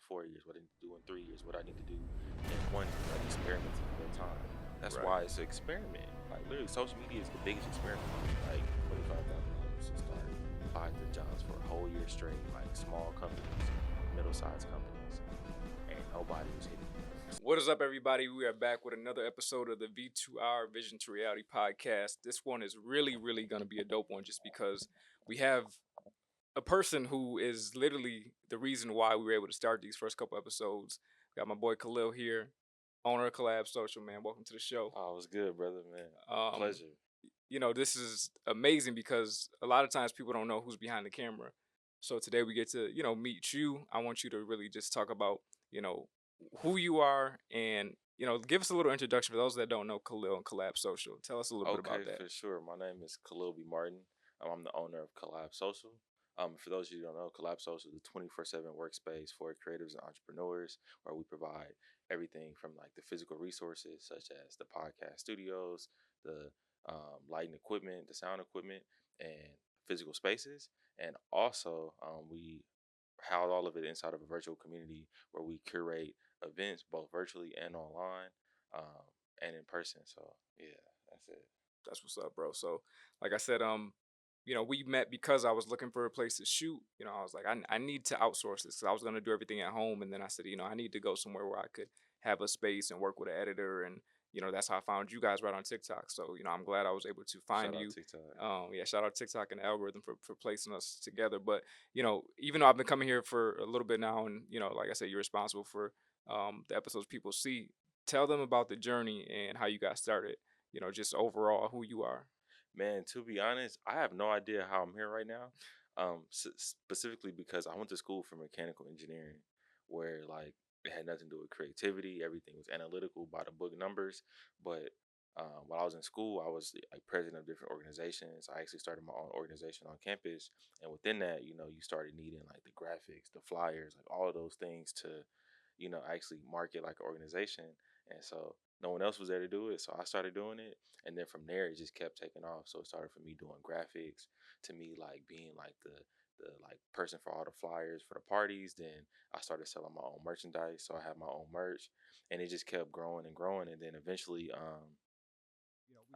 in 4 years, what I need to do in 3 years, what I need to do in one year, like experimenting the whole time. That's Right. why it's an experiment. Like literally, social media is the biggest experiment. Like $25,000 to start, buy the jobs for a whole year straight, like small companies, middle-sized companies, and nobody was hitting. What is up, everybody? We are back with another episode of the V2R Vision to Reality podcast. This one is really going to be a dope one just because we have a person who is literally the reason why we were able to start these first couple episodes. Got my boy Khalil here, owner of Collab Social, man. Welcome to the show. Oh, it was good, brother, man. Um, Pleasure. this is amazing because a lot of times people don't know who's behind the camera. So today we get to, meet you. I want you to really just talk about, you know, who you are and, give us a little introduction for those that don't know Khalil and Collab Social. Tell us a little bit about Okay, that. for sure. My name is Khalil B. Martin. I'm the owner of Collab Social. For those of you who don't know, Collab Social is a 24/7 workspace for creatives and entrepreneurs where we provide everything from like the physical resources such as the podcast studios, the lighting equipment, the sound equipment, and physical spaces. And also, we house all of it inside of a virtual community where we curate events both virtually and online, um, and in person. So, yeah, that's it. That's what's up, bro. So, like I said, we met because I was looking for a place to shoot. I was like, I need to outsource this because I was gonna do everything at home, and then I said, I need to go somewhere where I could have a space and work with an editor, and that's how I found you guys right on TikTok. So, I'm glad I was able to find Shout out you. TikTok. Yeah, shout out TikTok and the algorithm for placing us together. But even though I've been coming here for a little bit now, and like I said, you're responsible for the episodes people see. Tell them about the journey and how you got started, just overall who you are. Man, to be honest, I have no idea how I'm here right now. Specifically because I went to school for mechanical engineering, where like it had nothing to do with creativity. Everything was analytical by the book numbers. But while I was in school, I was like president of different organizations. I actually started my own organization on campus, and within that, you started needing like the graphics, the flyers, like all of those things to, actually market like an organization. And so no one else was there to do it, so I started doing it, and then from there it just kept taking off. So it started for me doing graphics, to me like being like the like person for all the flyers for the parties. Then I started selling my own merchandise, so I had my own merch, and it just kept growing and growing. And then eventually,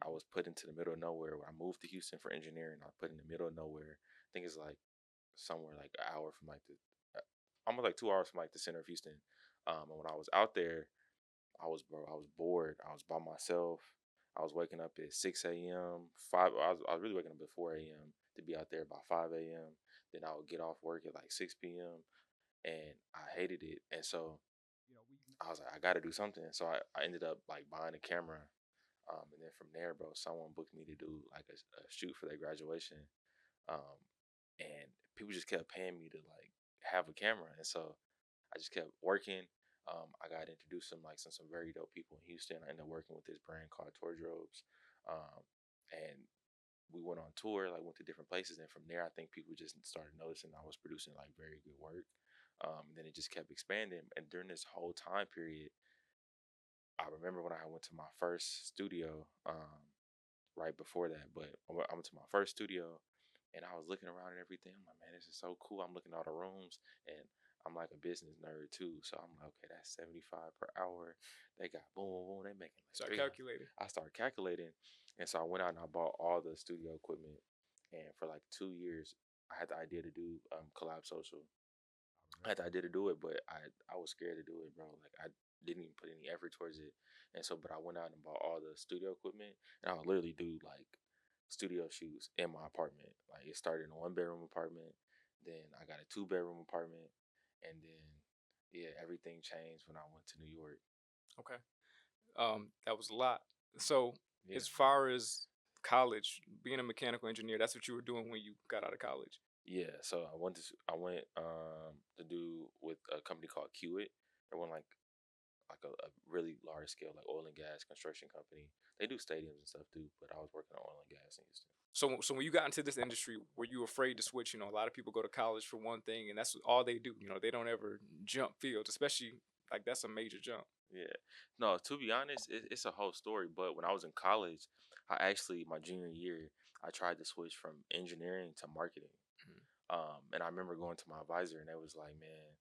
I was put into the middle of nowhere. When I moved to Houston for engineering, I was put in the middle of nowhere. I think it's like somewhere like an hour from like almost like 2 hours from like the center of Houston. And when I was out there, I was bored. I was by myself. I was waking up at 6 a.m. I was really waking up at 4 a.m. to be out there by 5 a.m. Then I would get off work at like 6 p.m. and I hated it. And so I was like, I got to do something. So I ended up like buying a camera. And then from there, bro, someone booked me to do like a shoot for their graduation. Um, and people just kept paying me to like have a camera. And so I just kept working. I got introduced to some very dope people in Houston. I ended up working with this brand called Tordrobes, and we went on tour, like went to different places. And from there, I think people just started noticing I was producing like very good work. And then it just kept expanding. And during this whole time period, I remember when I went to my first studio. Right before that, but I went to my first studio, and I was looking around and everything. I'm like, man, this is so cool. I'm looking at all the rooms, and I'm like a business nerd too. So I'm like, okay, that's 75 per hour. They got boom, boom, boom. They making like Start 300. calculating. I started calculating, and so I went out and I bought all the studio equipment. And for like 2 years, I had the idea to do collab social. I had the idea to do it, but I was scared to do it, bro. Like I didn't even put any effort towards it. And so, but I went out and bought all the studio equipment, and I would literally do like studio shoots in my apartment. Like it started in a 1 bedroom apartment, then I got a 2 bedroom apartment, and then yeah, everything changed when I went to New York. Okay. That was a lot. So, Yeah, as far as college, being a mechanical engineer, that's what you were doing when you got out of college. yeah. So I went to do with a company called Kiewit. They went like a really large scale like oil and gas construction company. They do stadiums and stuff too, but I was working on oil and gas in Houston. So when you got into this industry, were you afraid to switch? A lot of people go to college for one thing, and that's all they do. They don't ever jump fields, especially like that's a major jump. Yeah. No, to be honest, it's a whole story. But when I was in college, I actually, my junior year, I tried to switch from engineering to marketing. Mhm. And I remember going to my advisor, and they was like, man,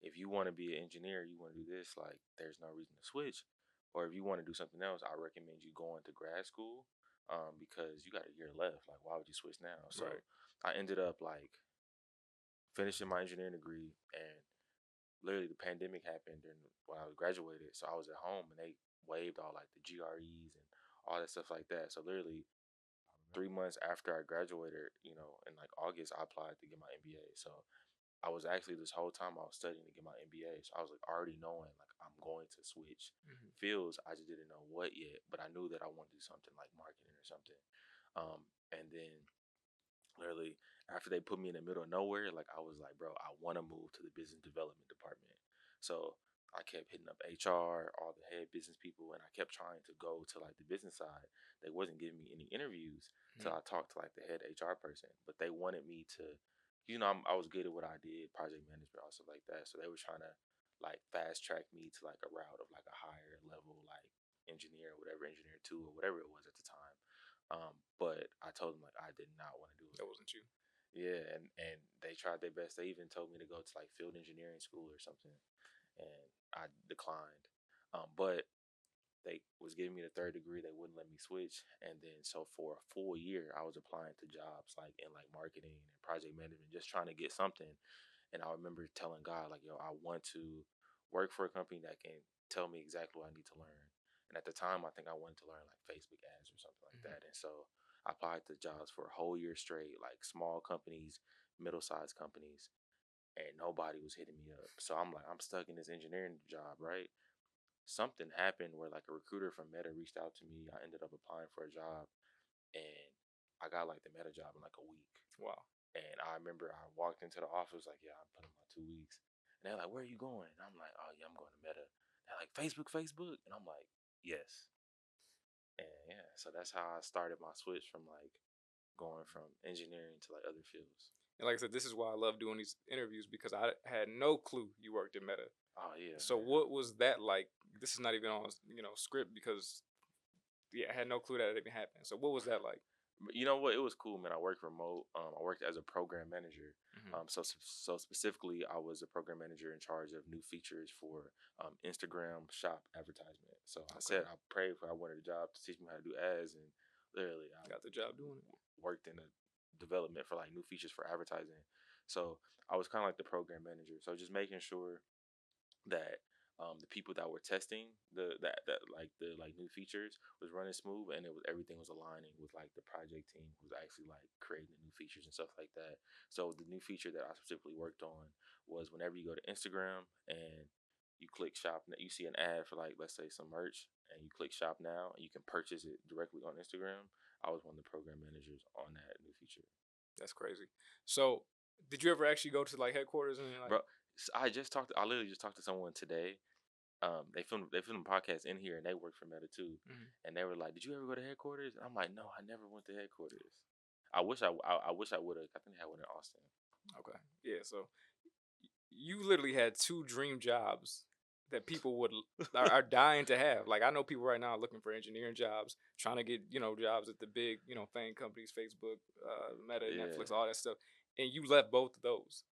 if you want to be an engineer, you want to do this, like there's no reason to switch. Or if you want to do something else, I recommend you going to grad school, because you got a year left. Like, why would you switch now? So Right. I ended up like finishing my engineering degree, and literally the pandemic happened and when I was graduated, so I was at home and they waived all like the GREs and all that stuff like that. So literally 3 months after I graduated, in like August, I applied to get my MBA. So I was actually this whole time I was studying to get my MBA. So I was like already knowing like I'm going to switch Hmm. fields. I just didn't know what yet, but I knew that I wanted to do something like marketing or something. And then literally after they put me in the middle of nowhere, like I was like, bro, I want to move to the business development department. So I kept hitting up HR, all the head business people, and I kept trying to go to like the business side. They wasn't giving me any interviews till Hmm. I talked to like the head HR person, but they wanted me to, I was good at what I did, project management, all stuff like that. So they were trying to like fast track me to like a route of like a higher level like engineer, whatever, engineer two or whatever it was at the time. But I told them like I did not want to do That it. wasn't you. Yeah, and they tried their best. They even told me to go to like field engineering school or something, and I declined. But they was giving me the third degree. They wouldn't let me switch, and then so for a full year, I was applying to jobs like in like marketing and project management, just trying to get something. And I remember telling God like, "Yo, I want to work for a company that can tell me exactly what I need to learn." And at the time, I think I wanted to learn like Facebook ads or something like Hmm. that. And so I applied to jobs for a whole year straight, like small companies, middle-sized companies, and nobody was hitting me up. So I'm like, I'm stuck in this engineering job, right? Something happened where like a recruiter from Meta reached out to me. I ended up applying for a job, and I got like the Meta job in like a week. Wow. And I remember I walked into the office like, yeah, I'm putting my 2 weeks. And they're like, where are you going? And I'm like, oh yeah, I'm going to Meta. They're like, Facebook. And I'm like, yes. And yeah, so that's how I started my switch from like going from engineering to like other fields. And like I said, this is why I love doing these interviews because I had no clue you worked at Meta. Oh yeah, So man. what was that like? This is not even on script because yeah, I had no clue that it even happened. So what was that like? But you know what? It was cool, man. I worked remote. I worked as a program manager. Hmm. So specifically, I was a program manager in charge of new features for Instagram shop advertisement. So I Okay, said I prayed for I wanted a job to teach me how to do ads, and literally I got the job doing it. worked in the development for like new features for advertising. So I was kind of like the program manager. So just making sure that the people that were testing the new features was running smooth, and everything was aligning with like the project team who was actually like creating the new features and stuff like that. So the new feature that I specifically worked on was whenever you go to Instagram and you click shop, you see an ad for like let's say some merch, and you click shop now, and you can purchase it directly on Instagram. I was one of the program managers on that new feature. That's crazy. So did you ever actually go to like headquarters and like? Bro, I literally just talked to someone today. They filmed a podcast in here, and they work for Meta too. Mhm. And they were like, "Did you ever go to headquarters?" And I'm like, "No, I never went to headquarters. I wish I would have. I think they had one in Austin." Okay, yeah. So you literally had two dream jobs that people are dying to have. Like I know people right now looking for engineering jobs, trying to get jobs at the big fame companies, Facebook, Meta, Yeah. Netflix, all that stuff, and you left both of those.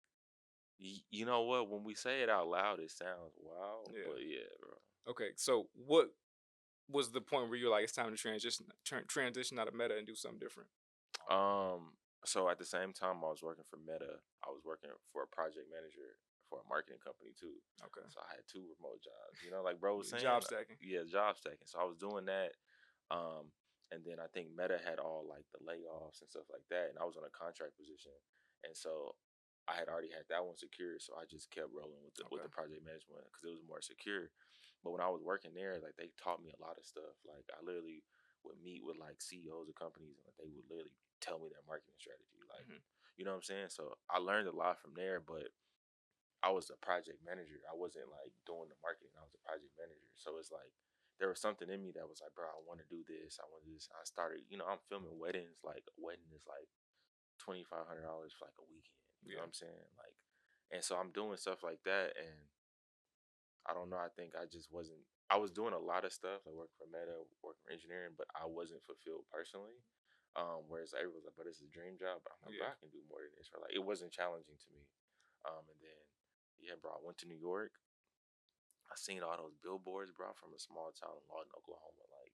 You know what? When we say it out loud, it sounds wild, Yeah. but yeah, bro. Okay. So what was the point where you're like it's time to transition out of Meta and do something different? So at the same time I was working for Meta, I was working for a project manager for a marketing company too. Okay. So I had two remote jobs. Like bro was saying, Job stacking. yeah, job stacking. So I was doing that. Um, and then I think Meta had all like the layoffs and stuff like that, and I was on a contract position, and so I had already had that one secure. So I just kept rolling with the Okay. project management because it was more secure. But when I was working there, like they taught me a lot of stuff. Like I literally would meet with like CEOs of companies, and like, they would literally tell me their marketing strategy. Like, Hmm. you know what I'm saying? So I learned a lot from there, but I was a project manager. I wasn't like doing the marketing. I was a project manager. So it's like there was something in me that was like, bro, I want to do this. I want to do this. I started, I'm filming weddings. Like a wedding is like $2,500 for like a weekend. You know Yeah. what I'm saying? Like, and so I'm doing stuff like that, and I don't know. I think I just wasn't. I was doing a lot of stuff, like working for Meta, working for engineering, but I wasn't fulfilled personally. Whereas everyone's like, "But this is a dream job." But I'm like, "Bro, Yeah. I can do more than this." Right? Like, it wasn't challenging to me. And then Yeah, bro. I went to New York. I seen all those billboards, bro, from a small town in Lawton, Oklahoma, like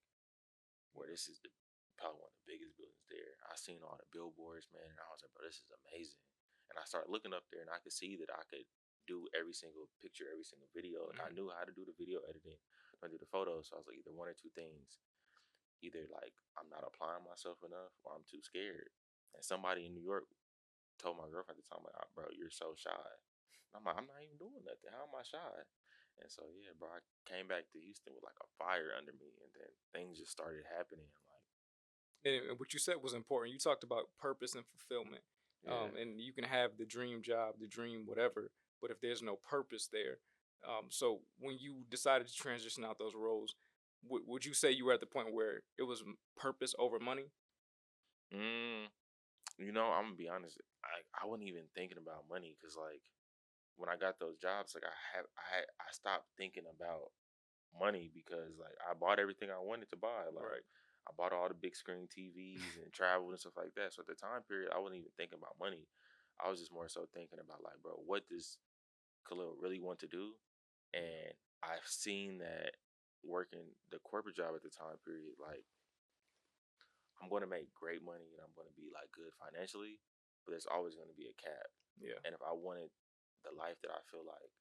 where this is the probably one of the biggest buildings there. I seen all the billboards, man, and I was like, bro, this is amazing. And I started looking up there, and I could see that I could do every single picture, every single video. Like I Mhm. knew how to do the video editing, I do the photos. So I was like, either one or two things. Either like I'm not applying myself enough, or I'm too scared. And somebody in New York told my girlfriend at the time, like, "Ah, bro, you're so shy." And I'm like, I'm not even doing nothing. How am I shy? And so yeah, bro, I came back to Houston with like a fire under me, and then things just started happening. Like, And what you said was important. You talked about purpose and fulfillment. yeah, And you can have the dream job, the dream whatever, but if there's no purpose there, so when you decided to transition out those roles, would you say you were at the point where it was purpose over money? mm, I'm gonna be honest. I wasn't even thinking about money because like when I got those jobs, like I stopped thinking about money because like I bought everything I wanted to buy. Like Right. I bought all the big screen TVs and travel and stuff like that. So at the time period, I wasn't even thinking about money. I was just more so thinking about like, bro, what does Khalil really want to do? And I've seen that working the corporate job at the time period, like I'm going to make great money and I'm going to be like good financially, but there's always going to be a cap. Yeah. And if I wanted the life that I feel like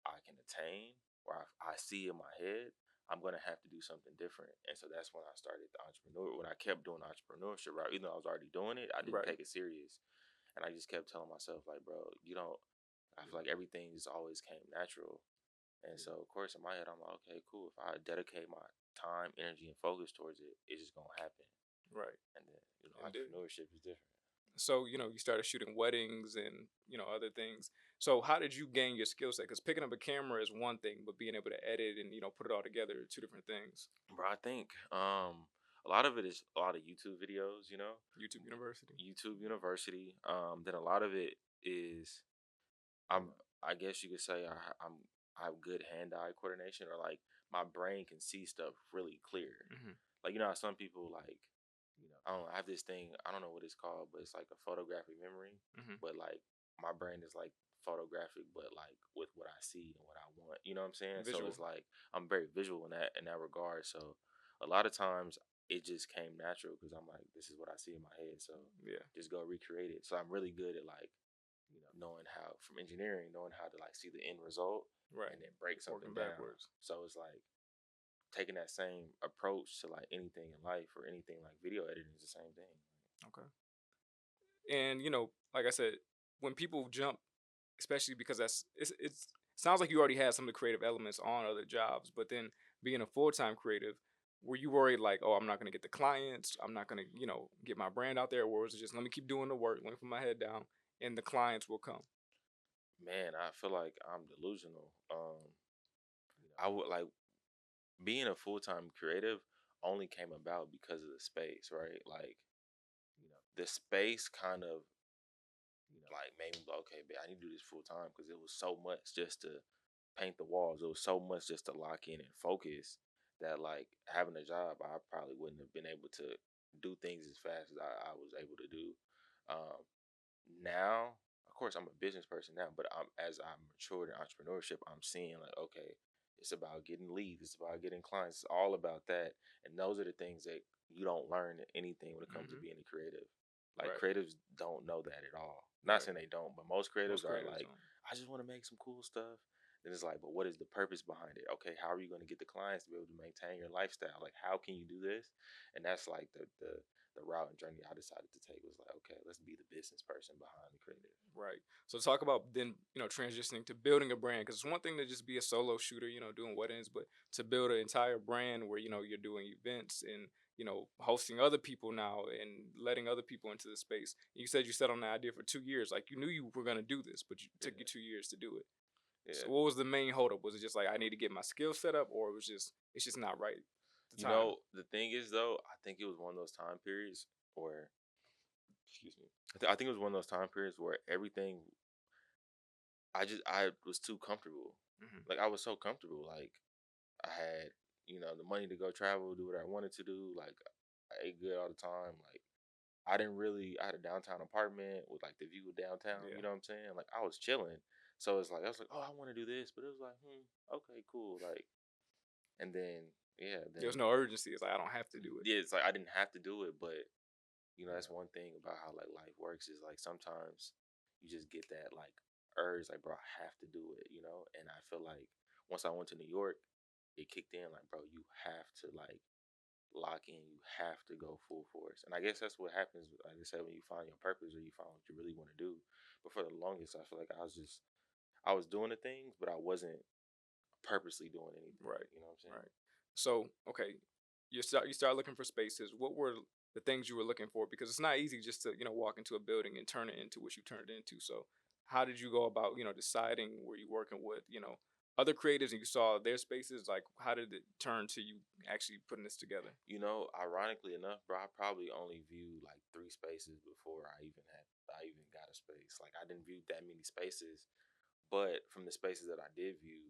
I can attain or I see in my head, I'm gonna have to do something different. And so that's when I started the entrepreneur. When I kept doing the entrepreneurship route, even though I was already doing it, I didn't Right. take it serious. And I just kept telling myself, like, bro, you don't. I feel like everything just always came natural. And Yeah. so, of course, in my head, I'm like, okay, cool. If I dedicate my time, energy, and focus towards it, it's just gonna happen. Right. And then, And entrepreneurship is different. so you started shooting weddings and other things. So how did you gain your skill set? Because picking up a camera is one thing, but being able to edit and put it all together are two different things. Bro, I think a lot of it is a lot of YouTube videos. YouTube University. YouTube University. Then a lot of it is I'm I guess you could say I have good hand-eye coordination, or like my brain can see stuff really clear. Hmm. Like how some people like I don't know, I have this thing, I don't know what it's called, but it's like a photographic memory. Hmm. But like my brain is like photographic, but like with what I see and what I want. You know what I'm saying? So Visual. it's like I'm very visual in that regard. So a lot of times it just came natural because I'm like, this is what I see in my head. So Yeah. just go recreate it. So I'm really good at like, knowing how from engineering, knowing how to like see the end result Right. and then break something Working down. backwards. So it's like taking that same approach to like anything in life or anything like video editing is the same thing. Okay. And like I said, when people jump, especially because it's sounds like you already had some of the creative elements on other jobs, but then being a full time creative, were you worried like, oh, I'm not gonna get the clients, I'm not gonna get my brand out there, or was it just let me keep doing the work, let me put my head down, and the clients will come? Man, I feel like I'm delusional. I would like being a full time creative only came about because of the space, right? Like, the space kind of, like made me go, okay, man, I need to do this full time because it was so much just to paint the walls. It was so much just to lock in and focus that like having a job, I probably wouldn't have been able to do things as fast as I was able to do. Um, Now, of course, I'm a business person now, but as I matured in entrepreneurship, I'm seeing like, okay, it's about getting leads, it's about getting clients, it's all about that. And those are the things that you don't learn anything when it comes to Hmm. being a creative. Like Right. creatives don't know that at all. Not Right. saying they don't, but most creatives Most are creatives like, don't. I just want to make some cool stuff. Then it's like, but what is the purpose behind it? Okay, how are you going to get the clients to be able to maintain your lifestyle? Like, how can you do this? And that's like the route and journey I decided to take was like, okay, let's be the business person behind the creative. Right. So talk about then, transitioning to building a brand, because it's one thing to just be a solo shooter, doing weddings, but to build an entire brand where, you're doing events and, hosting other people now and letting other people into the space. You said you set on the idea for 2 years. Like you knew you were going to do this, but it took you Yeah, 2 years to do it. So yeah. what was the main holdup? Was it just like, I need to get my skill set up, or it was just, it's just not right at the time? The thing is though, I think it was one of those time periods where, excuse me, I think it was one of those time periods where everything, I was too comfortable. Hmm. Like I was so comfortable. Like I had, the money to go travel, do what I wanted to do. Like I ate good all the time. Like I didn't really. I had a downtown apartment with like the view of downtown. You Yeah. know what I'm saying? Like I was chilling. So it's like I was like, oh, I want to do this, but it was like, okay, cool, like, and then yeah, There then was no urgency. It's like I don't have to do it. yeah, it's like I didn't have to do it, but that's Yeah. one thing about how like life works is like sometimes you just get that like urge, like bro, I have to do it, and I feel like once I went to New York, it kicked in, like bro, you have to like lock in, you have to go full force. And I guess that's what happens, like I said, when you find your purpose or you find what you really want to do. But for the longest, I feel like I was doing the things, but I wasn't purposely doing anything. Right. You know what I'm saying? Right. So okay, you start looking for spaces. What were the things you were looking for? Because it's not easy just to walk into a building and turn it into what you turned it into. So how did you go about deciding where you working with other creatives and you saw their spaces? Like how did it turn to you actually putting this together? Ironically enough, bro, I probably only viewed like 3 spaces before I even got a space. Like I didn't view that many spaces, but from the spaces that I did view,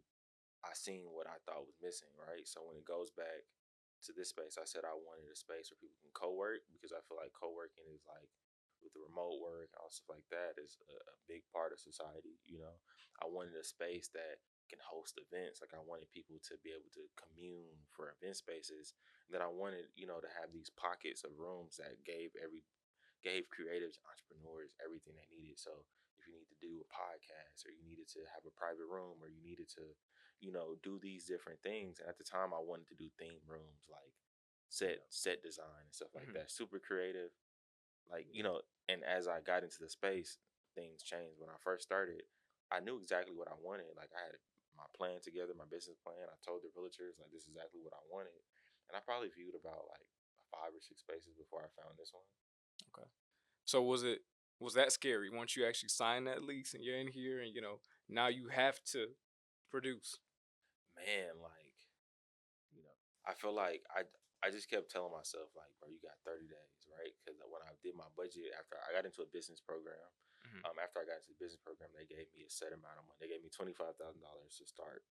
I seen what I thought was missing, right? So when it goes back to this space, I said I wanted a space where people can co-work because I feel like co-working is like with the remote work and all stuff like that is a big part of society. I wanted a space that can host events. Like I wanted people to be able to commune for event spaces. And then I wanted, to have these pockets of rooms that gave creatives, entrepreneurs everything they needed. So if you need to do a podcast or you needed to have a private room or you needed to, do these different things. And at the time I wanted to do theme rooms like set design and stuff like Hmm. that. Super creative. Like, and as I got into the space, things changed. When I first started, I knew exactly what I wanted. Like I had my plan together, my business plan. I told the realtors like this is exactly what I wanted. And I probably viewed about like 5 or 6 spaces before I found this one. Okay. So was that scary once you actually sign that lease and you're in here and now you have to produce? Man, like, I feel like I just kept telling myself like, bro, you got 30 days, right? Because when I did my budget after I got into a business program, Hmm. after I got into the business program, they gave me a set amount of money. They gave me $25,000 to start,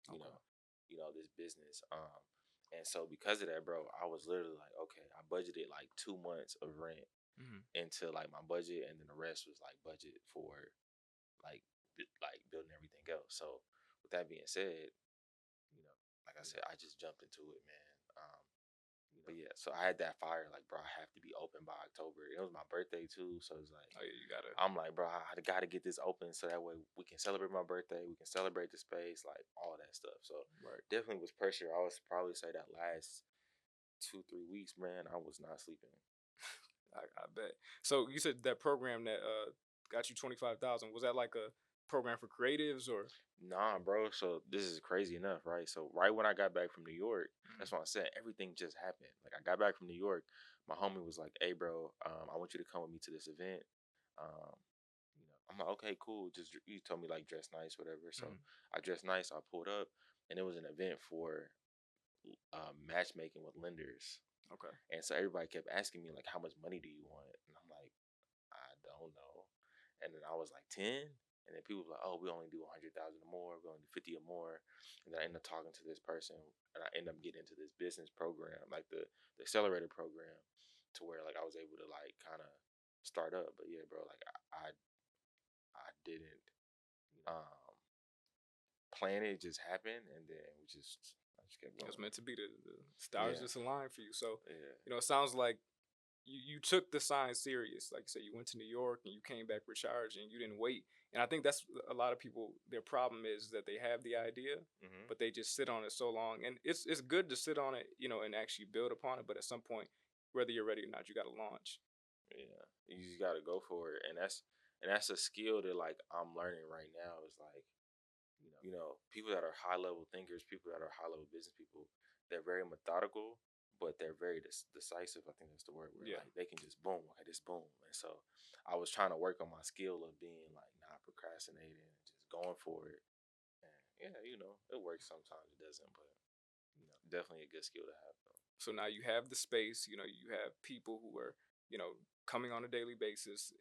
you Okay. know, this business. And so because of that, bro, I was literally like, okay, I budgeted like 2 months of rent Hmm. into like my budget, and then the rest was like budget for like like building everything else. So with that being said, you know, like I said, I just jumped into it, man. But yeah, so I had that fire, like, bro, I have to be open by October. It was my birthday too, so it's like, Oh yeah, you gotta. I'm like, bro, I gotta get this open so that way we can celebrate my birthday, we can celebrate the space, like all that stuff. So Right. definitely was pressure. I was probably say that last 2 3 weeks, man, I was not sleeping. I bet. So you said that program that got you 25,000, was that like a program for creatives or? Nah, bro. So this is crazy enough, right? So right when I got back from New York, Mhm. that's what I said. Everything just happened. Like I got back from New York, my homie was like, "Hey, bro, I want you to come with me to this event." Um, I'm like, "Okay, cool." Just you told me like dress nice, whatever. So Mhm. I dressed nice. I pulled up, and it was an event for matchmaking with lenders. Okay. And so everybody kept asking me like, "How much money do you want?" And I'm like, "I don't know." And then I was like 10. And then people were like, "Oh, we only do 100,000 or more. We only do 50 or more." And then I ended up talking to this person, and I ended up getting into this business program, like the accelerator program, to where like I was able to like kind of start up. But yeah, bro, like I didn't um plan it; it just happened, and then I just kept It was going. meant to be. The stars Yeah, just aligned for you. So, yeah. it sounds like you took the sign serious. Like you said, you went to New York and you came back recharged and you didn't wait. And I think that's a lot of people, their problem is that they have the idea, Hmm. but they just sit on it so long. And it's good to sit on it, and actually build upon it. But at some point, whether you're ready or not, you got to launch. Yeah, you just gotta go for it, and that's a skill that like I'm learning right now. Is like people that are high level thinkers, people that are high level business people, they're very methodical, but they're very decisive. I think that's the word where Yeah. like they can just boom, okay, this boom. And so I was trying to work on my skill of being like not procrastinating and just going for it. And yeah, it works sometimes, it doesn't, but definitely a good skill to have though. So now you have the space, you have people who are, coming on a daily basis.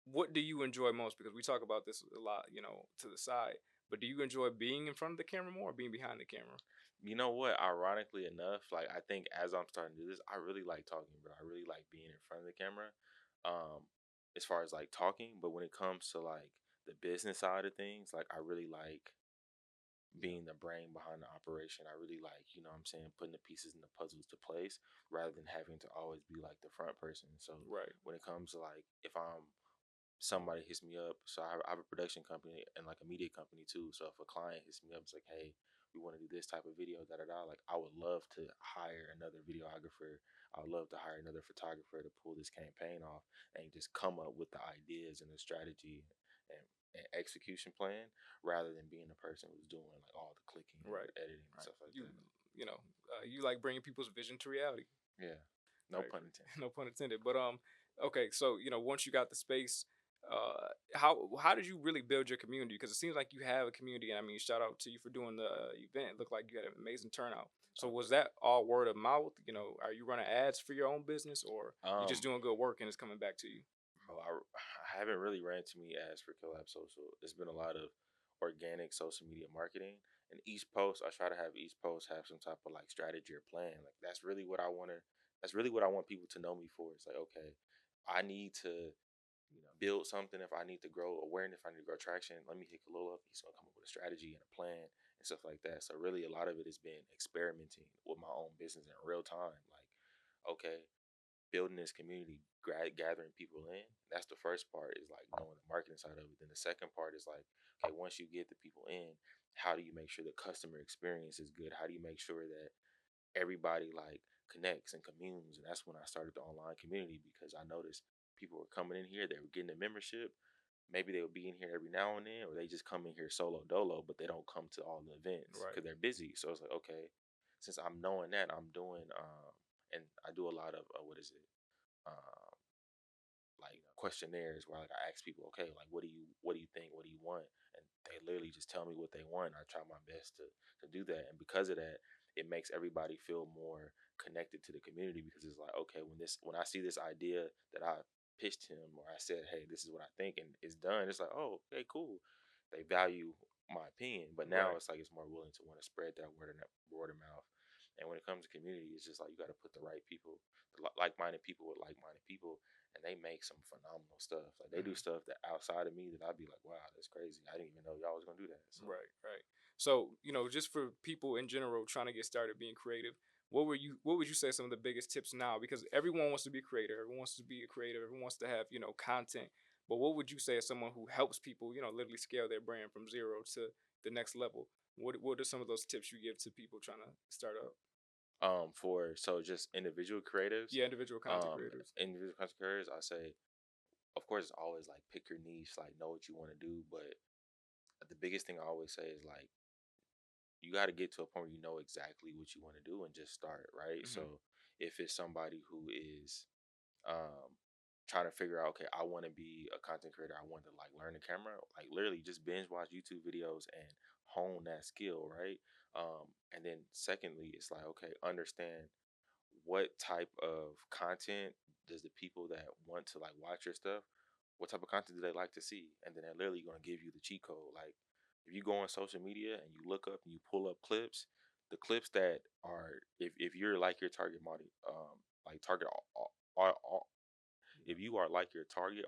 What do you enjoy most? Because we talk about this a lot, to the side. But do you enjoy being in front of the camera more or being behind the camera? You know what? Ironically enough, like I think as I'm starting to do this, I really like talking, bro. I really like being in front of the camera. Um, as far as like talking, but when it comes to like the business side of things, like I really like being the brain behind the operation. I really like, you know what I'm saying, putting the pieces and the puzzles to place rather than having to always be like the front person. So Right. when it comes to like if I'm somebody hits me up, so I have a production company and like a media company too. So if a client hits me up, it's like, hey, we want to do this type of video, da da da. Like I would love to hire another videographer. I would love to hire another photographer to pull this campaign off and just come up with the ideas and the strategy and execution plan rather than being the person who's doing like all the clicking and Right. the editing and Right. stuff like You that. you know you like bringing people's vision to reality. Yeah, no Right. pun intended. No pun intended. But okay. So once you got the space, how did you really build your community? Because it seems like you have a community, and I mean, shout out to you for doing the event. It looked like you had an amazing turnout. So was Okay. that all word of mouth? Are you running ads for your own business, or you just Um, doing good work and it's coming back to you? Bro, I haven't really ran too many ads for Collab Social. It's been a lot of organic social media marketing. And each post, I try to have each post have some type of like strategy or plan. Like that's really what I want to. That's really what I want people to know me for. It's like, okay, I need to, build something. If I need to grow awareness, if I need to grow traction, let me hit Khalil up. He's gonna come up with a strategy and a plan and stuff like that. So really, a lot of it has been experimenting with my own business in real time. Like, okay, building this community, gathering people in. That's the first part is like knowing the marketing side of it. Then the second part is like, okay, once you get the people in, how do you make sure the customer experience is good? How do you make sure that everybody like connects and communes? And that's when I started the online community because I noticed people were coming in here, they were getting a membership. Maybe they would be in here every now and then, or they just come in here solo dolo, but they don't come to all the events Right. because they're busy. So it's like, okay, since I'm knowing that, I'm doing, and I do a lot of what is it? Um, like questionnaires where like I ask people, okay, like what do you think, what do you want, and they literally just tell me what they want. I try my best to do that, and because of that, it makes everybody feel more connected to the community because it's like, okay, when I see this idea that I pitched him or I said, hey, this is what I think, and it's done, it's like, oh, okay, cool. They value my opinion, but now Right. it's like it's more willing to want to spread that word of mouth. And when it comes to community, it's just like you got to put the right people, like-minded people with like-minded people, and they make some phenomenal stuff. Like they do Mhm. stuff that outside of me that I'd be like, wow, that's crazy. I didn't even know y'all was gonna do that. So Right, right. So, just for people in general trying to get started being creative, what would you say some of the biggest tips now? Because everyone wants to be creative, everyone wants to be a creative, everyone wants to have, content. But what would you say as someone who helps people, literally scale their brand from zero to the next level? What are some of those tips you give to people trying to start up? for just individual creatives, Yeah, individual content um, creators. individual content creators, I say, of course, it's always like pick your niche, like know what you want to do. But the biggest thing I always say is like you got to get to a point where you know exactly what you want to do and just start, right? Hmm. So if it's somebody who is um trying to figure out, okay, I want to be a content creator, I want to like learn the camera, like literally just binge watch YouTube videos and hone that skill, right? And then secondly, it's like, okay, understand what type of content does the people that want to like watch your stuff, what type of content do they like to see? And then they're literally going to give you the cheat code. Like if you go on social media and you look up and you pull up clips, the clips that are, if you're like your target market, like target if you are like your target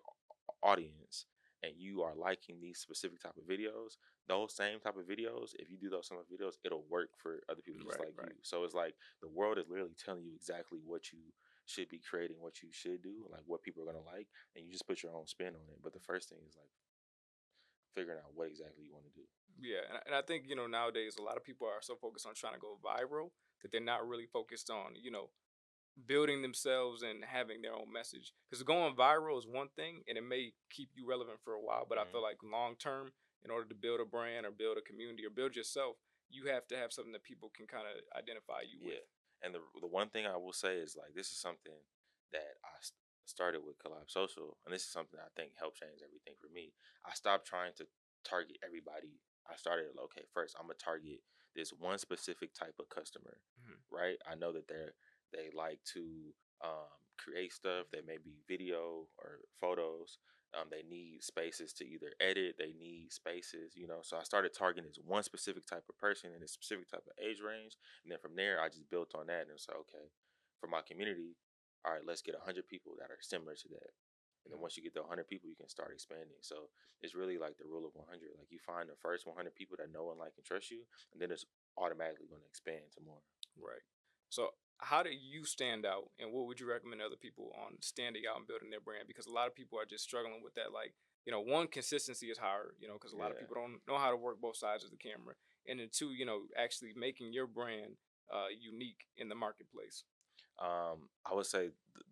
audience and you are liking these specific type of videos, those same type of videos, if you do those same videos, it'll work for other people just Right, like you. right. So it's like the world is literally telling you exactly what you should be creating, what you should do, like what people are gonna like, and you just put your own spin on it. But the first thing is like figuring out what exactly you want to do. Yeah, and I think nowadays a lot of people are so focused on trying to go viral that they're not really focused on building themselves and having their own message. Because going viral is one thing, and it may keep you relevant for a while. But I feel Hmm. like long term, in order to build a brand or build a community or build yourself, you have to have something that people can kind of identify you with. Yeah, and the one thing I will say is like this is something that started with Collab Social, and this is something I think helped change everything for me. I stopped trying to target everybody. I started okay. First, I'm gonna target this one specific type of customer, Mhm. right? I know that they like to create stuff that may be video or photos. They need spaces to either edit. They need spaces, So I started targeting this one specific type of person in a specific type of age range, and then from there, I just built on that and it's like, okay, for my community, all right, let's get 100 people that are similar to that. And then once you get to 100 people, you can start expanding. So it's really like the rule of 100. Like you find the first 100 people that know and like and trust you, and then it's automatically going to expand to more. Right. So how do you stand out, and what would you recommend other people on standing out and building their brand? Because a lot of people are just struggling with that. Like, one, consistency is hard, because a lot of Yeah. people don't know how to work both sides of the camera. And then two, actually making your brand unique in the marketplace. I would say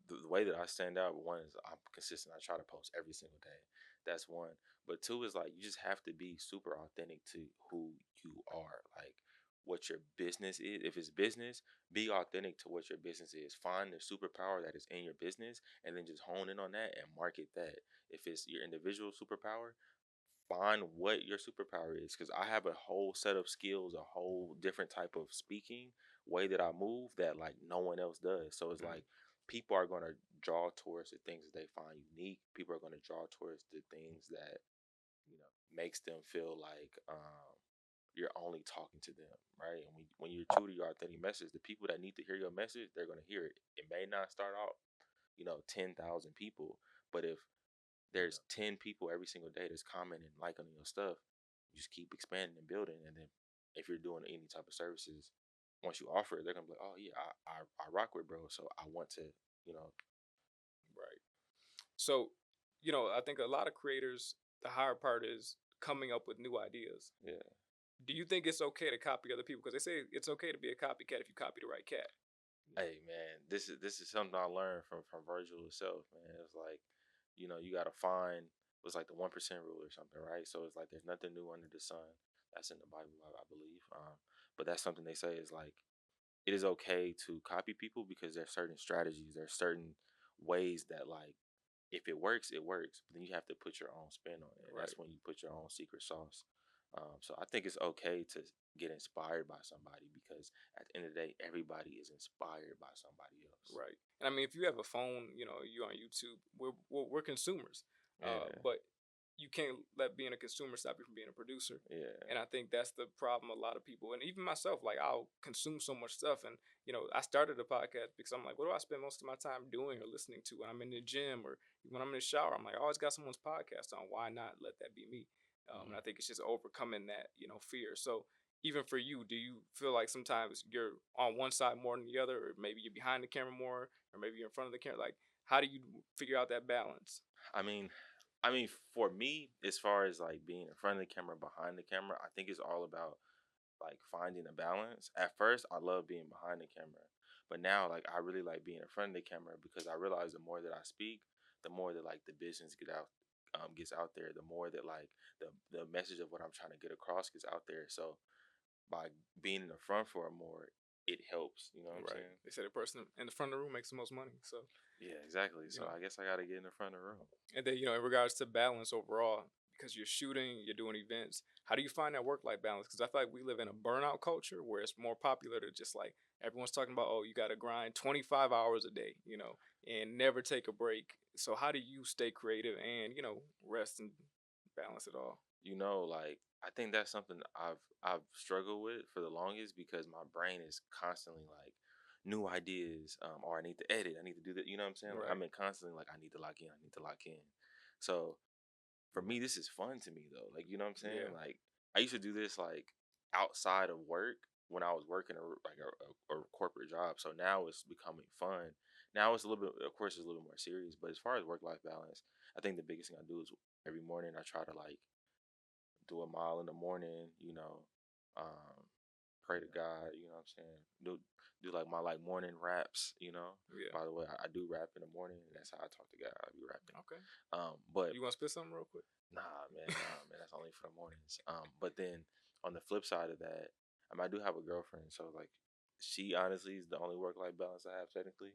the way that I stand out, one is I'm consistent. I try to post every single day. That's one. But two is like you just have to be super authentic to who you are. Like what your business is. If it's business, be authentic to what your business is. Find the superpower that is in your business and then just hone in on that and market that. If it's your individual superpower, find what your superpower is, because I have a whole set of skills, a whole different type of speaking way that I move that like no one else does. So it's Mhm. like people are going to draw towards the things that they find unique. People are going to draw towards the things that makes them feel like you're only talking to them, right? And when you're true to your authentic message, the people that need to hear your message, they're going to hear it. It may not start out 10,000 people, but if there's 10 people every single day that's commenting and liking on your stuff, you just keep expanding and building. And then if you're doing any type of services, once you offer it, they're gonna be like, oh yeah, I rock with bro, so I want to, you know. Right. So, I think a lot of creators, the hard part is coming up with new ideas. Yeah. Do you think it's okay to copy other people? Because they say it's okay to be a copycat if you copy the right cat. Hey man, this is something I learned from Virgil itself, man. It's like, you gotta find what's like the 1% rule or something, right? So it's like there's nothing new under the sun. That's in the Bible, I believe. But that's something they say is like it is okay to copy people because there's certain strategies, there's certain ways that like if it works, it works. But then you have to put your own spin on it. And Right. that's when you put your own secret sauce. So I think it's okay to get inspired by somebody because at the end of the day, everybody is inspired by somebody else. Right. And I mean, if you have a phone, you're on YouTube. We're consumers, Yeah, but you can't let being a consumer stop you from being a producer. yeah, And I think that's the problem. A lot of people, and even myself, like I'll consume so much stuff. And I started a podcast because I'm like, what do I spend most of my time doing or listening to when I'm in the gym or when I'm in the shower? I'm like, I always got someone's podcast on. Why not let that be me? And I think it's just overcoming that fear. So even for you, do you feel like sometimes you're on one side more than the other, or maybe you're behind the camera more, or maybe you're in front of the camera? Like, how do you figure out that balance? I mean, I mean, for me, as far as like being in front of the camera, behind the camera, I think it's all about like finding a balance. At first, I love being behind the camera, but now like I really like being in front of the camera because I realize the more that I speak, the more that like the business gets out there, the more that like the message of what I'm trying to get across gets out there. So by being in the front for it more, it helps. You know what I'm Right. saying? They say the person in the front of the room makes the most money. So, Yeah, exactly. you So know, I guess I got to get in the front of the room. and then, in regards to balance overall, because you're shooting, you're doing events, how do you find that work life balance? Because I feel like we live in a burnout culture where it's more popular to just like everyone's talking about, oh, you got to grind 25 hours a day, and never take a break. So, how do you stay creative and, rest and balance it all? Like I think that's something I've struggled with for the longest because my brain is constantly like new ideas, or I need to edit, I need to do that. You know what I'm saying? Like Right. I'm in constantly like I need to lock in, I need to lock in. So for me, this is fun to me though. Like you know what I'm saying? Yeah. Like I used to do this like outside of work when I was working a corporate job. So now it's becoming fun. Now it's a little bit, of course, it's a little bit more serious. But as far as work life balance, I think the biggest thing I do is every morning I try to like do a mile in the morning, um, pray to God, you know what I'm saying? Do like my like morning raps. Yeah. By the way, I do rap in the morning, and that's how I talk to God. I be rapping. Okay. But You want to spit something real quick? nah, man, that's only for the mornings. But then on the flip side of that, I do have a girlfriend, so like she honestly is the only work life balance I have technically,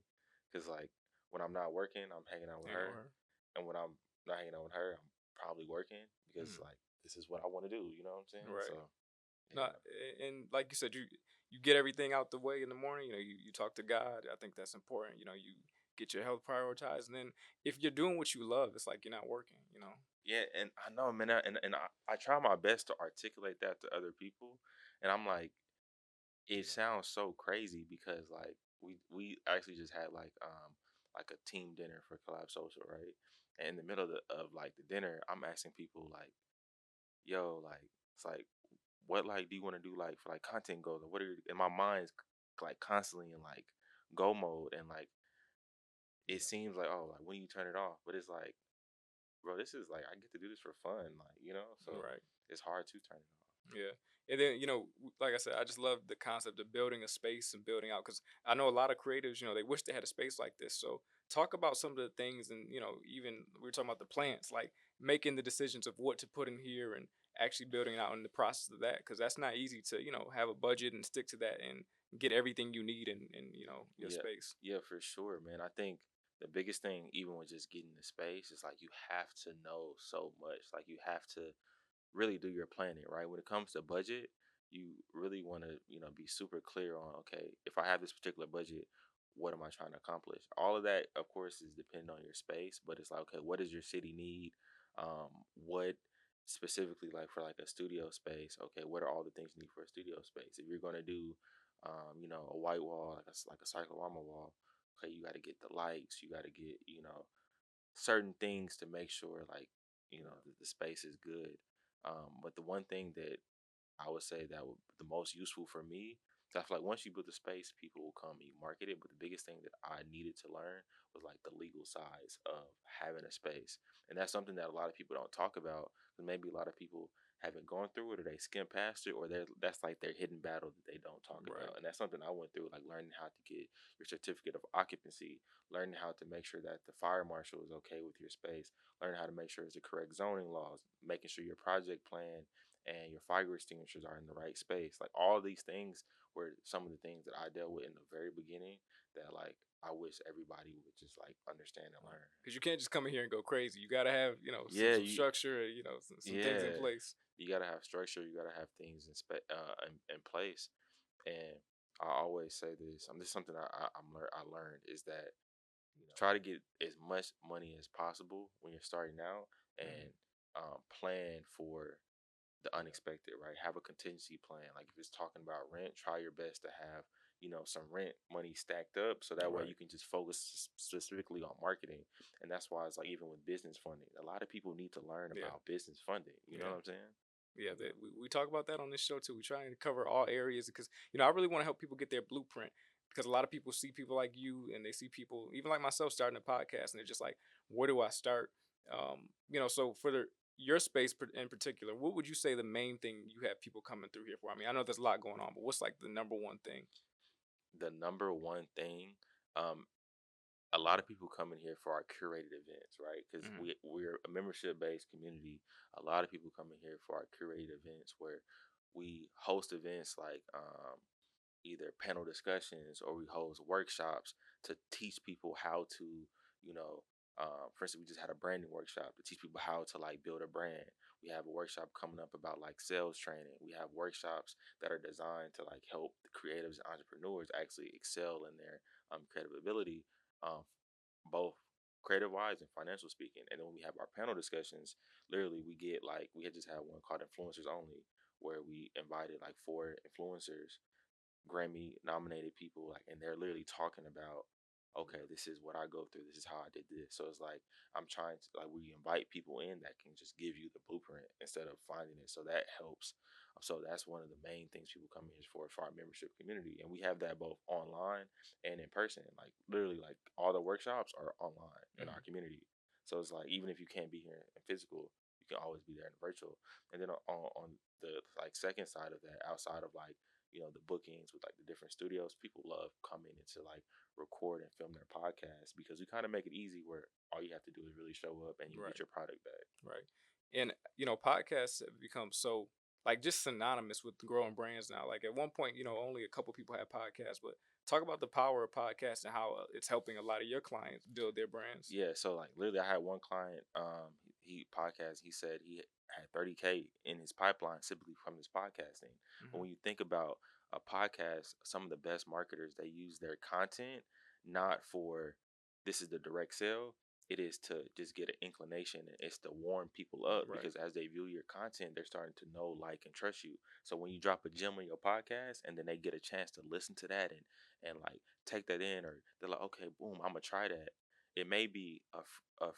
because like when I'm not working, I'm hanging out with Hang on her, her. and when I'm not hanging out with her, I'm probably working because Mhm. like this is what I want to do. You know what I'm saying? Right. So No, yeah, and like you said, you get everything out the way in the morning. You talk to God. I think that's important. You get your health prioritized, and then if you're doing what you love, it's like you're not working. yeah, and I know, man, and I try my best to articulate that to other people, and I'm like, it sounds so crazy because like we actually just had like a team dinner for Collab Social, right? in the middle of like the dinner, I'm asking people like, yo, like it's like what like do you want to do like for like content goals, or what are your, and my mind's like constantly in like go mode, and like it seems like, oh, like when you turn it off, but it's like, bro, this is like I get to do this for fun, like, so Right. it's hard to turn it off. Yeah. And then, like I said, I just love the concept of building a space and building out because I know a lot of creatives, they wish they had a space like this. So talk about some of the things and, even we were talking about the plants, like making the decisions of what to put in here and actually building it out in the process of that. Because that's not easy to, have a budget and stick to that and get everything you need in your Yeah, space. yeah, for sure, man. I think the biggest thing, even with just getting the space, is like you have to know so much. Like you have to really do your planning, right? When it comes to budget, you really want to, be super clear on, okay, if I have this particular budget, what am I trying to accomplish? All of that, of course, is dependent on your space, but it's like, okay, what does your city need? What specifically like for like a studio space? Okay, what are all the things you need for a studio space? If you're gonna do, a white wall, like a cyclorama wall, okay, you got to get the lights, you got to get, certain things to make sure like the space is good. But the one thing that I would say that would the most useful for me, 'cause I feel like once you build the space, people will come and you market it. But the biggest thing that I needed to learn was like the legal sides of having a space, and that's something that a lot of people don't talk about. Because maybe a lot of people haven't gone through it, or they skim past it, or that's like their hidden battle that they don't talk Right. about. And that's something I went through, like learning how to get your certificate of occupancy, learning how to make sure that the fire marshal is okay with your space, learning how to make sure it's the correct zoning laws, making sure your project plan and your fire extinguishers are in the right space. Like all these things were some of the things that I dealt with in the very beginning that like I wish everybody would just like understand and learn. Because you can't just come in here and go crazy. You got to have, some, Yeah, some you structure, some things in yeah, place. you gotta have structure. You gotta have things in place. And I always say this. This is something I learned is that try to get as much money as possible when you're starting out, Mhm. and plan for the unexpected, right? Have a contingency plan. Like if it's talking about rent, try your best to have, some rent money stacked up so that way Right. you can just focus specifically on marketing. And that's why it's like even with business funding, a lot of people need to learn Yeah. about business funding. You know Yeah. what I'm saying? Yeah, that we talk about that on this show too. We try and cover all areas because I really want to help people get their blueprint because a lot of people see people like you and they see people even like myself starting a podcast and they're just like, where do I start? So for your space in particular, what would you say the main thing you have people coming through here for? I mean, I know there's a lot going on, but what's like the number one thing? The number one thing, um, a lot of people come in here for our curated events, right? Because Hmm. we're a membership based community. A lot of people come in here for our curated events where we host events like either panel discussions or we host workshops to teach people how to, you know, for instance, we just had a branding workshop to teach people how to like build a brand. We have a workshop coming up about like sales training. We have workshops that are designed to like help the creatives and entrepreneurs actually excel in their creative ability, um, both creative wise and financial speaking. And then when we have our panel discussions, literally we had just had one called Influencers Only, where we invited like four influencers, Grammy nominated people, like, and they're literally talking about, okay, this is what I go through, this is how I did this. So it's like I'm trying to like we invite people in that can just give you the blueprint instead of finding it. So that helps. So that's one of the main things people come in here for our membership community, and we have that both online and in person. Like literally, like all the workshops are online in our Hmm. community. So it's like even if you can't be here in physical, you can always be there in virtual. And then on the like second side of that, outside of like the bookings with like the different studios, people love coming into like record and film their podcast because we kind of make it easy where all you have to do is really show up and you Right. get your product back. Right. And podcasts have become so like just synonymous with growing brands now. Like at one point, only a couple people had podcasts, but talk about the power of podcasts and how it's helping a lot of your clients build their brands. Yeah, so like literally I had one client, he podcast, he said he had 30K in his pipeline simply from his podcasting. But Hmm. when you think about a podcast, some of the best marketers, they use their content not for this is the direct sale. It is to just get an inclination, and it's to warm people up Right. because as they view your content, they're starting to know, like, and trust you. So when you drop a gem on your podcast and then they get a chance to listen to that and like take that in, or they're like, okay, boom, I'm gonna try that. it may be a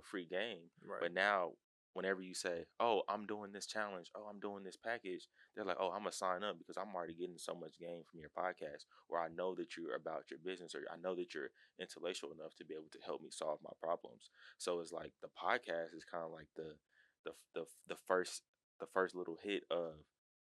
free game, Right. but now whenever you say, "Oh, I'm doing this challenge. Oh, I'm doing this package," they're like, "Oh, I'm gonna sign up because I'm already getting so much gain from your podcast, or I know that you're about your business, or I know that you're intellectual enough to be able to help me solve my problems." So it's like the podcast is kind of like the first little hit of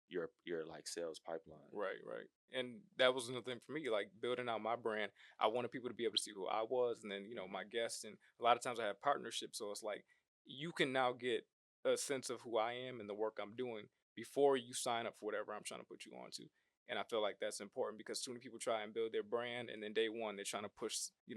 your like sales pipeline. Right, right. And that was another thing for me, like building out my brand. I wanted people to be able to see who I was and then, my Hmm. guests. And a lot of times I have partnerships. So it's like you can now get a sense of who I am and the work I'm doing before you sign up for whatever I'm trying to put you on to. And I feel like that's important because too many people try and build their brand and then day one they're trying to push, they're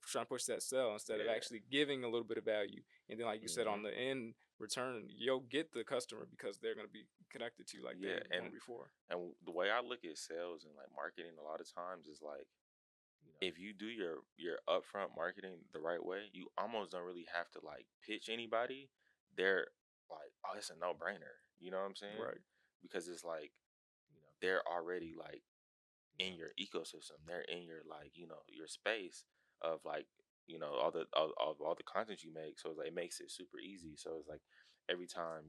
trying to push that sell instead of Yeah. actually giving a little bit of value. And then like you said on Hmm. the end return, you'll get the customer because they're gonna be connected to you like Yeah, they weren't before. and the way I look at sales and like marketing a lot of times is like, if you do your upfront marketing the right way, you almost don't really have to like pitch anybody. They're like, "Oh, it's a no-brainer." You know what I'm saying? Right. Because it's like, they're already like in your ecosystem. They're in your like, your space of like, all the content you make. So it's like it makes it super easy. So it's like every time,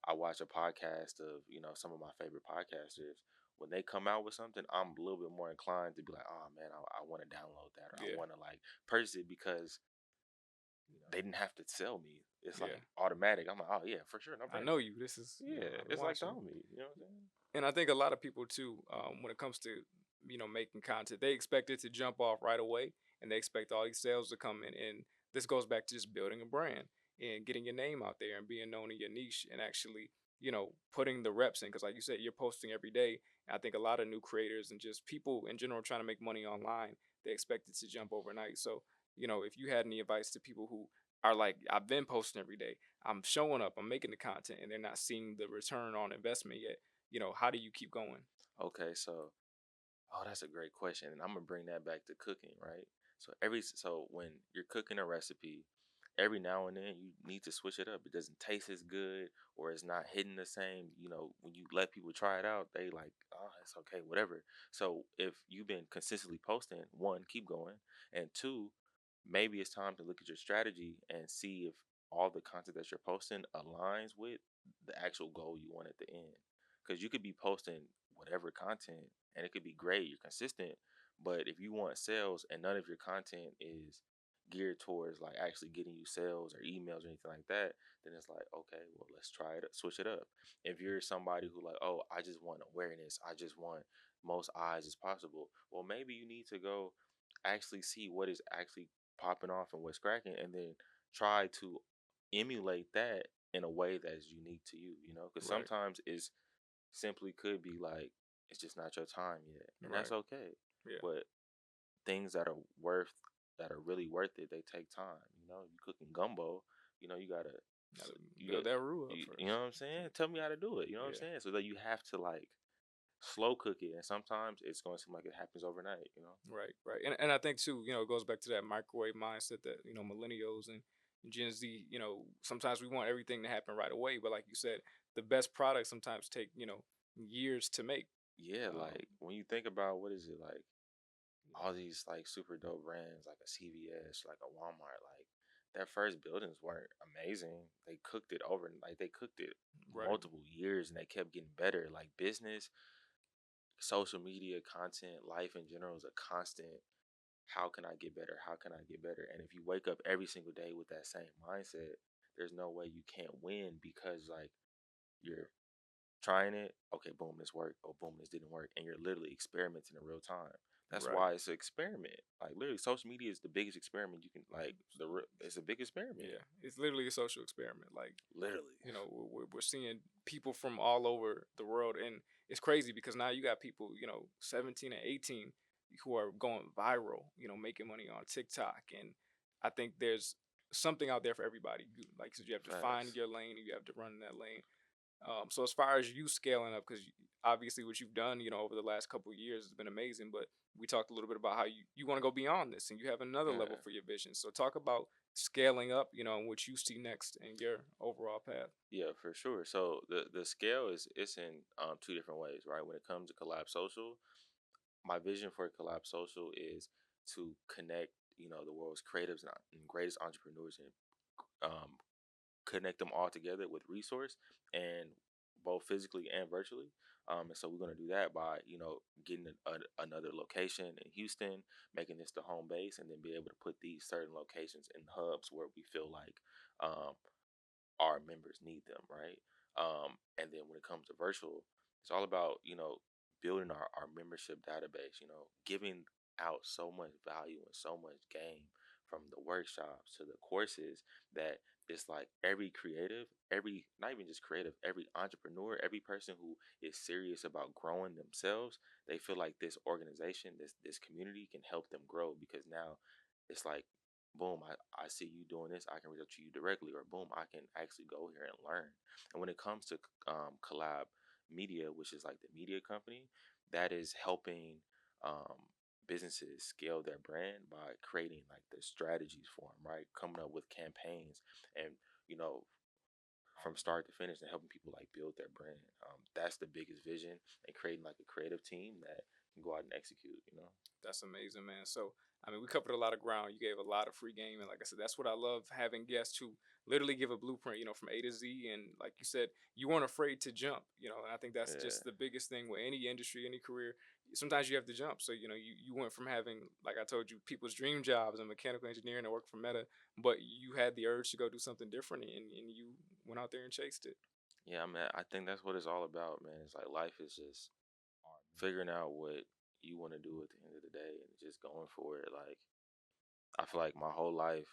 I watch a podcast of, some of my favorite podcasters, when they come out with something, I'm a little bit more inclined to be like, oh man, I want to download that, or I Yeah. want to like purchase it because they didn't have to sell me. It's Yeah. like automatic. I'm like, oh yeah, for sure, no I know brainer. you. This is, Yeah, I've been it's like the watching. homie. You know what I'm saying? And I think a lot of people too, when it comes to, making content, they expect it to jump off right away and they expect all these sales to come in. And this goes back to just building a brand and getting your name out there and being known in your niche and actually, putting the reps in. Cause like you said, you're posting every day. I think a lot of new creators and just people in general trying to make money online, they expect it to jump overnight. So, if you had any advice to people who are like, I've been posting every day, I'm showing up, I'm making the content, and they're not seeing the return on investment yet, how do you keep going? Okay, so that's a great question, and I'm gonna bring that back to cooking, right? So when you're cooking a recipe, every now and then you need to switch it up. It doesn't taste as good, or it's not hitting the same. When you let people try it out, they like, oh, it's okay, whatever. So if you've been consistently posting, one, keep going, and two, maybe it's time to look at your strategy and see if all the content that you're posting aligns with the actual goal you want at the end. Because you could be posting whatever content and it could be great, you're consistent, but if you want sales and none of your content is geared towards like actually getting you sales or emails or anything like that, then it's like, okay, well, let's try it, switch it up. If you're somebody who like, oh, I just want awareness, I just want most eyes as possible, well, maybe you need to go actually see what is actually popping off and what's cracking, and then try to emulate that in a way that is unique to you, because Right. sometimes it's simply could be like it's just not your time yet, and that's Right. okay. Yeah. But things that are really worth it, they take time. You cooking gumbo, you gotta Gotta you build got that roux up you know first. what I'm saying. Tell me how to do it. You know what I'm Yeah. saying. So that you have to like slow cook it, and sometimes it's going to seem like it happens overnight. Right. Right. And I think too, it goes back to that microwave mindset that, millennials and Gen Z, sometimes we want everything to happen right away. But like you said, the best products sometimes take, years to make. Yeah, Um, like when you think about what is it like all these like super dope brands like a CVS, like a Walmart, like their first buildings weren't amazing. They cooked it over, like they cooked it right. multiple years, and they kept getting better. Like business, social media, content, life in general is a constant. How can I get better? How can I get better? And if you wake up every single day with that same mindset, there's no way you can't win, because like you're trying it. Okay, boom, this worked. Oh, boom, this didn't work. And you're literally experimenting in real time. That's Right. why it's an experiment. Like literally, social media is the biggest experiment you can like. It's a big experiment. Yeah. It's literally a social experiment. Like, Literally. we're seeing people from all over the world, and it's crazy because now you got people, 17 and 18 who are going viral, making money on TikTok, and I think there's something out there for everybody. Like I said, you have to find Facts. your lane, and you have to run in that lane. So as far as you scaling up, because obviously what you've done, over the last couple of years has been amazing. But we talked a little bit about how you want to go beyond this, and you have another level Yeah. for your vision. So talk about scaling up, and what you see next in your overall path. Yeah, for sure. So the scale is it's in two different ways, right? When it comes to Collab Social, my vision for Collab Social is to connect the world's creatives and greatest entrepreneurs and um, connect them all together with resource and both physically and virtually. And so we're going to do that by, getting another location in Houston, making this the home base, and then be able to put these certain locations in hubs where we feel like um, our members need them, right? And then when it comes to virtual, it's all about, building our membership database, giving out so much value and so much game from the workshops to the courses that it's like every creative, every, not even just creative, every entrepreneur, every person who is serious about growing themselves, they feel like this organization, this community can help them grow because now it's like boom, I see you doing this, I can reach out to you directly, or boom, I can actually go here and learn. And when it comes to Collab Media, which is like the media company, that is helping um, businesses scale their brand by creating like the strategies for them, right? Coming up with campaigns and, you know, from start to finish and helping people like build their brand. That's the biggest vision and creating like a creative team that can go out and execute. That's amazing, man. So, I mean, we covered a lot of ground. You gave a lot of free game, and like I said, that's what I love having guests who literally give a blueprint, from A to Z. And like you said, you weren't afraid to jump, and I think that's Yeah. just the biggest thing with any industry, any career. Sometimes you have to jump. So, you went from having, like I told you, people's dream jobs in mechanical engineering and work for Meta, but you had the urge to go do something different, and you went out there and chased it. Yeah, man, I think that's what it's all about, man. It's like life is just figuring out what you want to do at the end of the day and just going for it. Like I feel like my whole life,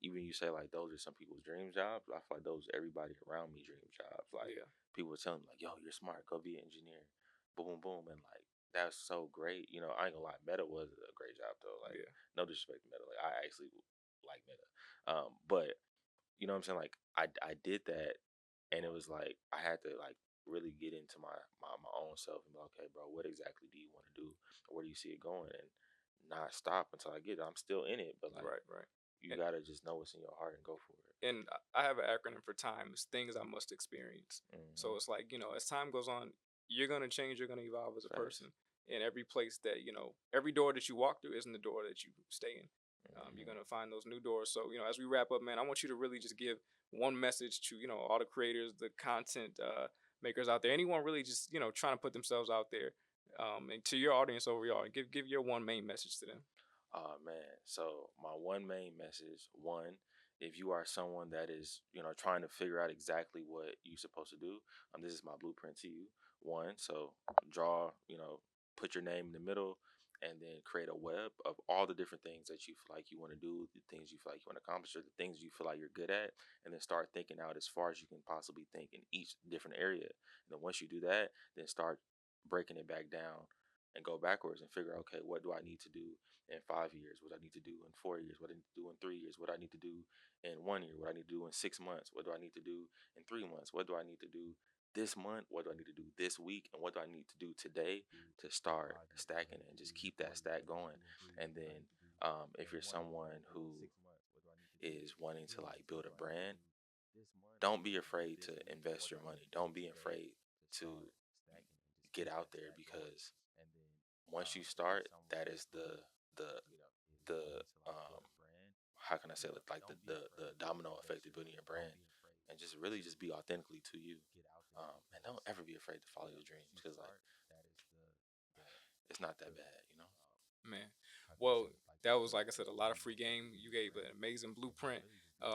even you say like those are some people's dream jobs, I feel like those are everybody around me dream jobs. Like Yeah. people were telling me like, yo, you're smart, go be an engineer. Boom, boom. And like that's so great. I ain't gonna lie, Meta was a great job though. Like Yeah. no disrespect to Meta. Like I actually like Meta. But you know what I'm saying? Like I did that and it was like I had to like really get into my own self and be like, okay, bro, what exactly do you want to do? Where do you see it going? And not stop until I get it. I'm still in it, but like Right. Right. you gotta just know what's in your heart and go for it. And I have an acronym for time. It's things I must experience. So Mm-hmm. it's like, as time goes on, you're gonna change, you're gonna evolve as a Facts. person. And every place that, every door that you walk through isn't the door that you stay in. You're Mm-hmm. gonna find those new doors. So, as we wrap up, man, I want you to really just give one message to, all the creators, the content makers out there, anyone really just, trying to put themselves out there. And to your audience overall, give your one main message to them. Oh man. So my one main message, one, if you are someone that is, trying to figure out exactly what you're supposed to do, this is my blueprint to you. One, so draw, put your name in the middle and then create a web of all the different things that you feel like you want to do, the things you feel like you want to accomplish, or the things you feel like you're good at, and then start thinking out as far as you can possibly think in each different area. And then once you do that, then start breaking it back down and go backwards and figure out, okay, what do I need to do in 5 years? What I need to do in 4 years? What I need to do in 3 years? What I need to do in 1 year? What I need to do in 6 months? What do I need to do in 3 months? What do I need to do this month? What do I need to do this week? And what do I need to do today to start stacking and just keep that stack going? And then if you're someone who is wanting to like build a brand, don't be afraid to invest your money. Don't be afraid to get out there because once you start, that is the how can I say it, like the domino effect of building your brand, and just really just be authentically to you, and don't ever be afraid to follow your dreams because like it's not that bad. Man, well, that was like I said, a lot of free game. You gave an amazing blueprint.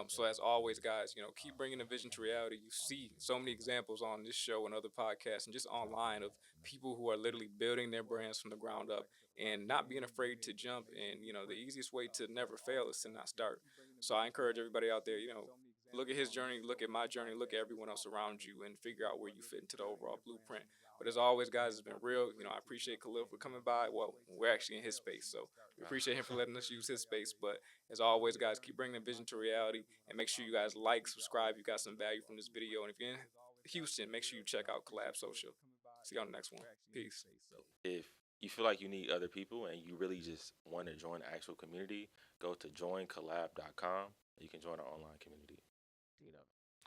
So as always, guys, keep bringing the vision to reality. You see so many examples on this show and other podcasts, and just online of people who are literally building their brands from the ground up and not being afraid to jump. And the easiest way to never fail is to not start. So I encourage everybody out there, look at his journey, look at my journey, look at everyone else around you, and figure out where you fit into the overall blueprint. But as always, guys, it's been real. I appreciate Khalil for coming by. Well, we're actually in his space, so we appreciate him for letting us use his space. But as always, guys, keep bringing the vision to reality, and make sure you guys like, subscribe. You got some value from this video, and if you're in Houston, make sure you check out Collab Social. See you on the next one. Peace. If you feel like you need other people and you really just want to join the actual community, go to joincollab.com. You can join our online community.